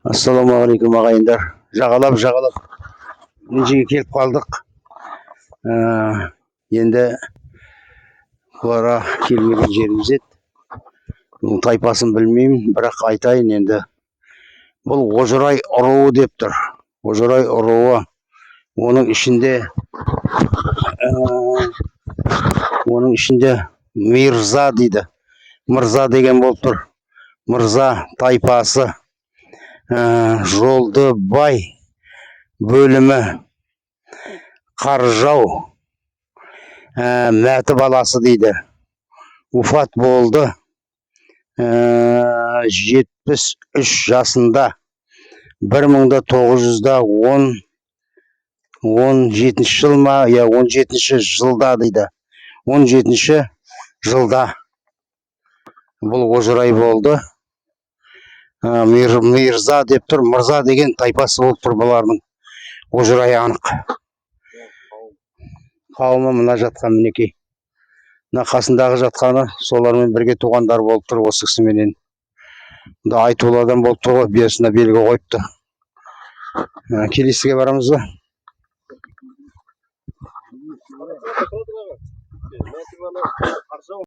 Ассалаумағалейкум ағайындар. Жағалап Менжеге келіп қалдық. Енді бұларға келмеген жеріміз еді. Бұның тайпасын білмеймін, бірақ айтайын енді. Бұл Ожырай ұруы деп тұр. Ожырай ұруы. Оның ішінде Мирза дейді. Мырза деген болып тұр. Мырза тайпасы. Жолдыбай бөлімі, Қаржау мәті баласы дейді. Уфат болды 73 жасында 1917 жыл ма, 17 жылда дейді. 17 жылда бұл Ожырай болды. Мирза деп тұр, мырза деген тайпасы болып тұр бұлардың. Ожырай анық. Қауымы мына жатқан мінекей. Мына қасындағы жатқаны солармен бірге туғандар болып тұр осы кісіменен. Да айтулы адам болып тұр ғой, берсіне белгі қойыпты. Келесіге барамыз ба?